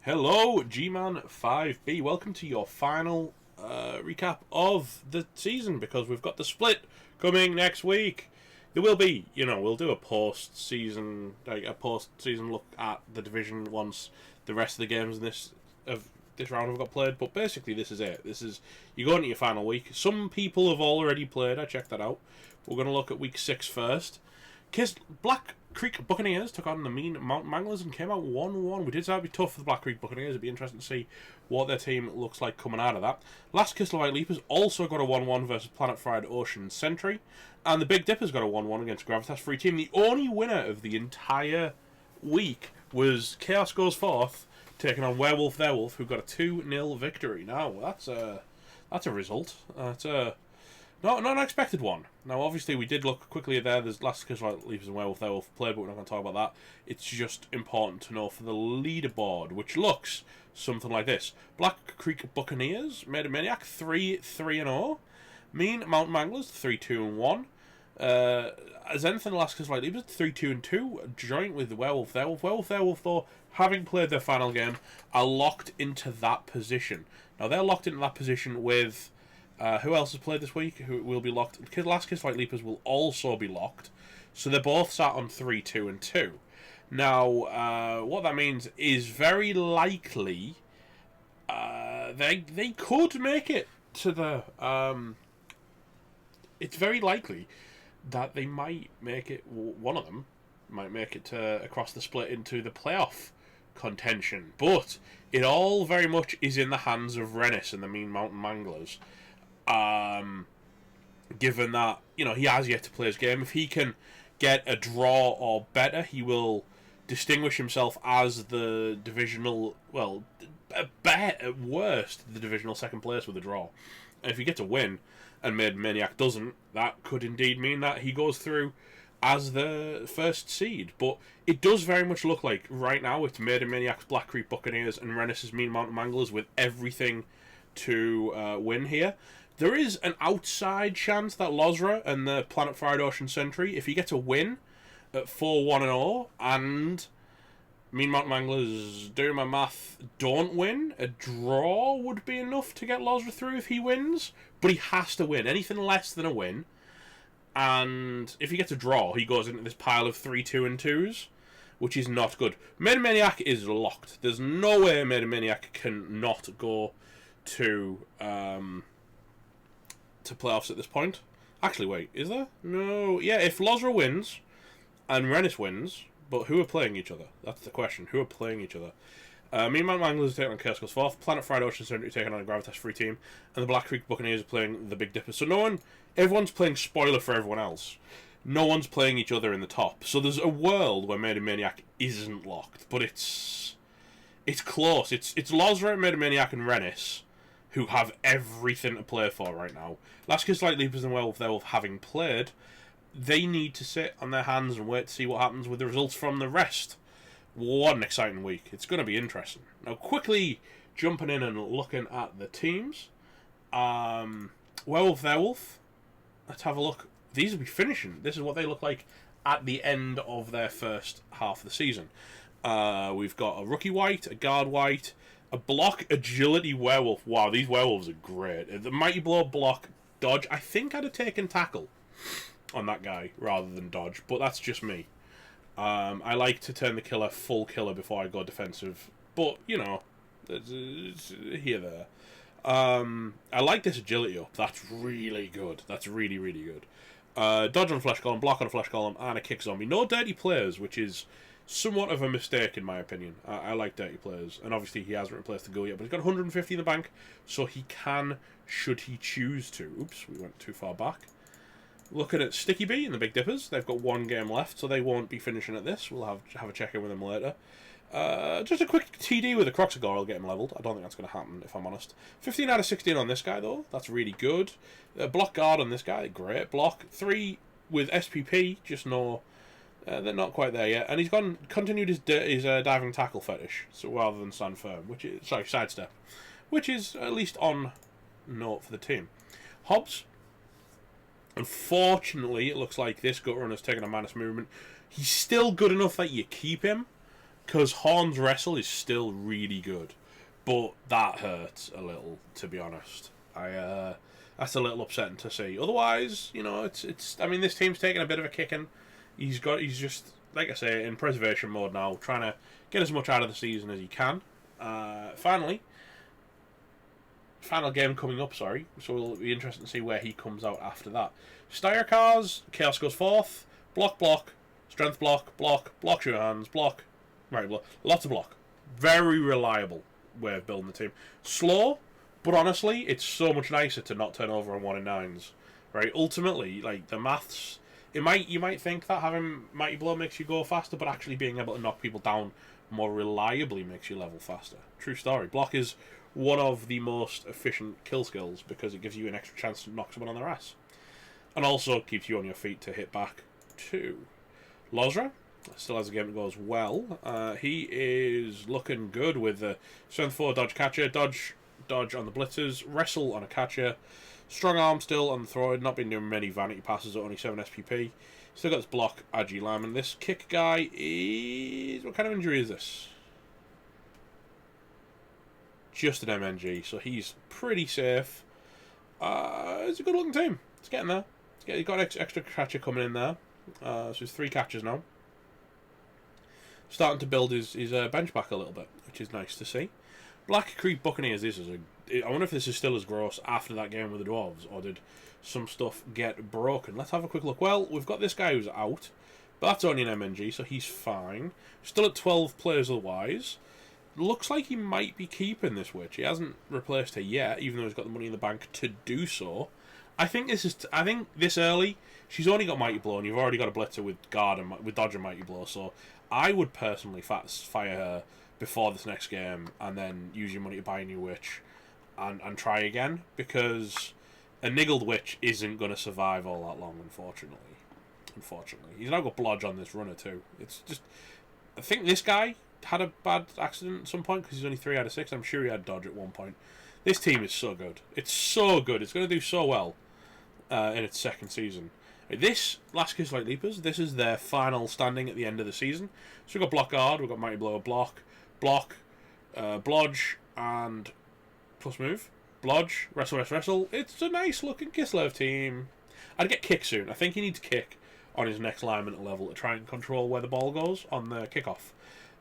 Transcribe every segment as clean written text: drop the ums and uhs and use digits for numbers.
Hello, GMan 5B. Welcome to your final recap of the season because we've got the split coming next week. There will be, we'll do a post-season look at the division once the rest of the games in this round have got played. But basically, this is it. You go into your final week. Some people have already played. I checked that out. We're going to look at week 6 first. Black Creek Buccaneers took on the mean Mountain Manglers and came out 1-1. We did say it'd be tough for the Black Creek Buccaneers. It'd be interesting to see what their team looks like coming out of that. Last Kiss White Leapers also got a 1-1 versus Planet Fried Ocean Sentry. And the Big Dippers got a 1-1 against Gravitas Free Team. The only winner of the entire week was Chaos Goes Forth, taking on Werewolf Theirwolf, who got a 2-0 victory. Now, that's a result. That's a... Not an unexpected one. Now, obviously, we did look quickly there. There's Last Kiss White Leapers and Werewolf Theirwolf played, but we're not going to talk about that. It's just important to know for the leaderboard, which looks something like this. Black Creek Buccaneers, Made a Maniac, 3-3-0. Mean Mountain Manglers, 3-2-1. Zenith and Last Kiss White Leapers, 3-2-2. Joint with Werewolf Theirwolf. Werewolf Theirwolf, though, having played their final game, are locked into that position. Now, they're locked into that position with... who else has played this week? Who will be locked? Last Kiss White Leapers will also be locked. So they're both sat on 3-2-2. Now, what that means is very likely they could make it to the... it's very likely that they might make it... One of them might make it across the split into the playoff contention. But it all very much is in the hands of Rennis and the Mean Mountain Manglers. Given that, he has yet to play his game, if he can get a draw or better, he will distinguish himself as the divisional, at worst, the divisional second place with a draw. And if he gets a win, and Made Maniac doesn't, that could indeed mean that he goes through as the first seed. But it does very much look like, right now, it's Made Maniac's Black Creek Buccaneers and Rennis's Mean Mountain Manglers with everything to win here. There is an outside chance that Lozra and the Planet Fried Ocean Sentry, if he gets a win at 4-1-0 and Mean Mountain Manglers, doing my math, don't win, a draw would be enough to get Lozra through if he wins, but he has to win. Anything less than a win, and if he gets a draw, he goes into this pile of 3-2-2s, which is not good. Made Maniac is locked. There's no way Made Maniac can not go to playoffs at this point. Actually, wait, is there? No. Yeah, if Lozra wins and Rennis wins, but who are playing each other? That's the question. Who are playing each other? Me and Mount Manglers are taking on Chaos Goes Forth, Planet Fried Ocean Center taking on a Gravitas Free Team, and the Black Creek Buccaneers are playing the Big Dippers. So everyone's playing spoiler for everyone else. No one's playing each other in the top. So there's a world where Made a Maniac isn't locked, but it's close. It's Lozra, Made a Maniac, and Rennis who have everything to play for right now. Last Kiss White Leapers and Werewolf Theirwolf having played, they need to sit on their hands and wait to see what happens with the results from the rest. What an exciting week. It's going to be interesting. Now, quickly jumping in and looking at the teams. Werewolf Theirwolf, let's have a look. These will be finishing. This is what they look like at the end of their first half of the season. We've got a Rookie White, a Guard White, a Block Agility Werewolf. Wow, these werewolves are great. The Mighty Blow, Block, Dodge. I think I'd have taken Tackle on that guy rather than Dodge, but that's just me. I like to turn the killer full killer before I go defensive, but, it's here, there. I like this Agility up. That's really good. That's really, really good. Dodge on a Flesh Golem, Block on a Flesh Golem, and a Kick Zombie. No dirty players, which is somewhat of a mistake in my opinion. I like dirty players, and obviously he hasn't replaced the Ghoul yet, but he's got 150 in the bank, so he can, should he choose to. Oops, we went too far back. Looking at Sticky Bee and the Big Dippers, they've got one game left, so they won't be finishing at this. We'll have a check-in with them later. Just a quick TD with the Croxagore will get him leveled. I don't think that's going to happen, if I'm honest. 15 out of 16 on this guy, though. That's really good. Block Guard on this guy, great. Block. 3 with SPP, just no... they're not quite there yet. And he's continued his diving tackle fetish, so rather than stand firm, which is... Sorry, sidestep. Which is at least on note for the team. Hobbs. Unfortunately, it looks like this Gut Runner's taking a minus movement. He's still good enough that you keep him. Because Horn's wrestle is still really good, but that hurts a little, to be honest. That's a little upsetting to see. Otherwise, it's. I mean, this team's taking a bit of a kicking. He's just, like I say, in preservation mode now, trying to get as much out of the season as he can. Final game coming up, sorry. So it'll be interesting to see where he comes out after that. Steyr cars, Chaos goes fourth, block, strength block your hands, block, right, block, lots of block. Very reliable way of building the team. Slow, but honestly, it's so much nicer to not turn over on 1 in 9s. Right? Ultimately, like, the maths, you might think that having Mighty Blow makes you go faster, but actually being able to knock people down more reliably makes you level faster. True story. Block is one of the most efficient kill skills because it gives you an extra chance to knock someone on their ass. And also keeps you on your feet to hit back too. Lozra still has a game that goes well. He is looking good with the strength 4 dodge catcher, dodge on the blitzers, wrestle on a catcher, strong arm still on the thrower, not been doing many vanity passes at only 7 SPP. Still got this block, Agi Lyman. This kick guy is... What kind of injury is this? Just an MNG, so he's pretty safe. It's a good looking team. It's getting there. He's got extra catcher coming in there. So there's 3 catchers now. Starting to build his bench back a little bit, which is nice to see. Black Creek Buccaneers, I wonder if this is still as gross after that game with the Dwarves, or did some stuff get broken? Let's have a quick look. Well, we've got this guy who's out, but that's only an MNG, so he's fine. Still at 12 players otherwise. Looks like he might be keeping this witch. He hasn't replaced her yet, even though he's got the money in the bank to do so. I think this early, she's only got Mighty Blow, and you've already got a blitzer with guard and with dodge and Mighty Blow. So I would personally fire her before this next game, and then use your money to buy a new witch, and try again, because a niggled witch isn't going to survive all that long, unfortunately. He's now got blodge on this runner too. It's just, I think this guy had a bad accident at some point because he's only 3 out of 6. I'm sure he had dodge at one point. This team is so good. It's so good. It's going to do so well in its second season. This Last Kiss Like Leapers, this is their final standing at the end of the season. So we've got block guard, we've got Mighty Blow, block, blodge, and plus move. Blodge, wrestle. It's a nice looking Kislev team. I'd get kick soon. I think he needs kick on his next lineman level to try and control where the ball goes on the kickoff.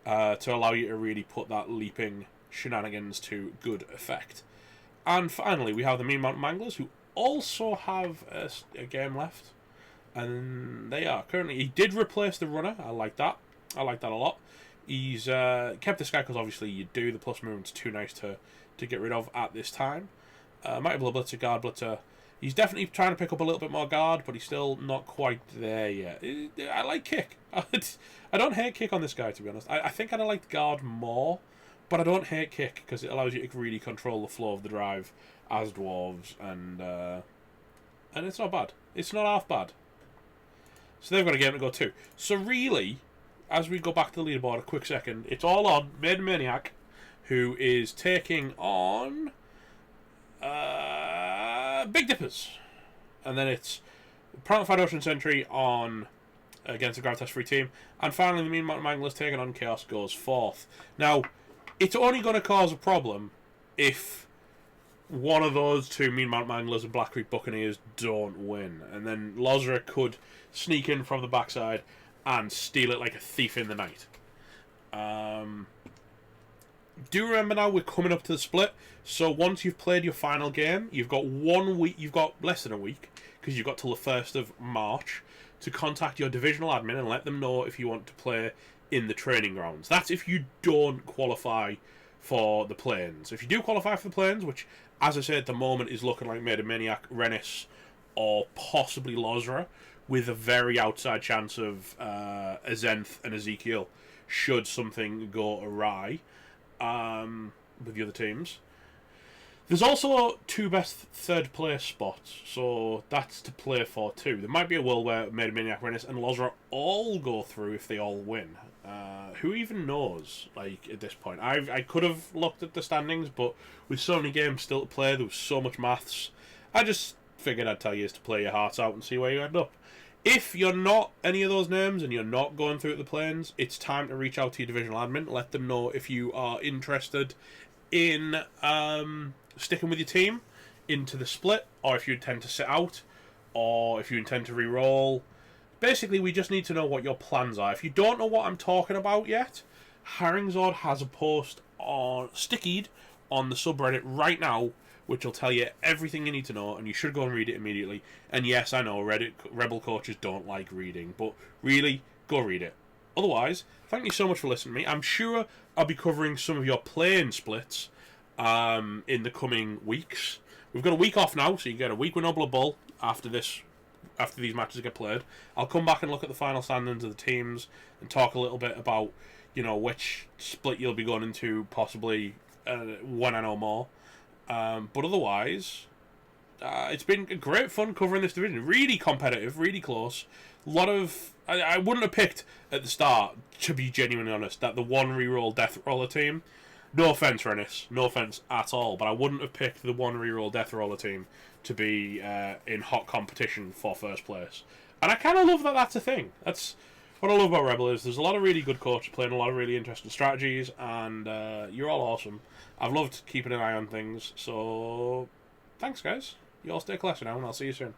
To allow you to really put that leaping shenanigans to good effect. And finally, we have the Mean Mountain Manglers, who also have a game left. And they are currently... He did replace the runner. I like that. a lot. He's kept this guy because obviously you do. The plus movement's too nice to get rid of at this time. Might be a blitzer, guard blitzer. He's definitely trying to pick up a little bit more guard, but he's still not quite there yet. I like kick. I don't hate kick on this guy, to be honest. I think I'd have liked guard more, but I don't hate kick because it allows you to really control the flow of the drive as dwarves, and it's not bad. It's not half bad. So they've got a game to go too. So really, as we go back to the leaderboard a quick second, it's all on Maiden Maniac, who is taking on Big Dippers. And then it's Prompt Ocean Sentry on against the Gravitas Free team. And finally, the Mean Mountain Manglers taking on Chaos goes fourth. Now, it's only going to cause a problem if one of those two, Mean Mountain Manglers and Black Creek Buccaneers, don't win. And then Lozra could sneak in from the backside and steal it like a thief in the night. Do remember now, we're coming up to the split. So once you've played your final game, you've got 1 week, you've got less than a week, because you've got till the 1st of March, to contact your divisional admin and let them know if you want to play in the training grounds. That's if you don't qualify for the Plains. If you do qualify for the Plains, which, as I said, at the moment is looking like Maiden Maniac, Rennis, or possibly Lozra, with a very outside chance of Azenth and Ezekiel, should something go awry with the other teams. There's also 2 best third place spots, so that's to play for too. There might be a world where Maiden Maniac, Rennis, and Lozra all go through if they all win. Who even knows, like, at this point? I could have looked at the standings, but with so many games still to play, there was so much maths. I just figured I'd tell you is to play your hearts out and see where you end up. If you're not any of those names and you're not going through the planes, it's time to reach out to your divisional admin. Let them know if you are interested in sticking with your team into the split, or if you intend to sit out, or if you intend to re-roll. Basically, we just need to know what your plans are. If you don't know what I'm talking about yet, Haringzord has a post on Stickied on the subreddit right now, which will tell you everything you need to know, and you should go and read it immediately. And yes, I know Rebel coaches don't like reading, but really, go read it. Otherwise, thank you so much for listening to me. I'm sure I'll be covering some of your plane splits in the coming weeks. We've got a week off now, so you get a week with no blood bowl after these matches get played. I'll come back and look at the final standings of the teams and talk a little bit about, which split you'll be going into, possibly when I know more. But otherwise, it's been great fun covering this division. Really competitive, really close. A lot of... I wouldn't have picked at the start, to be genuinely honest, that the one reroll Death Roller team... No offence, Rennis. No offence at all. But I wouldn't have picked the one reroll Death Roller team to be in hot competition for first place. And I kind of love that that's a thing. That's what I love about Rebel is there's a lot of really good coaches playing a lot of really interesting strategies, and you're all awesome. I've loved keeping an eye on things. So thanks, guys. You all stay classy now, and I'll see you soon.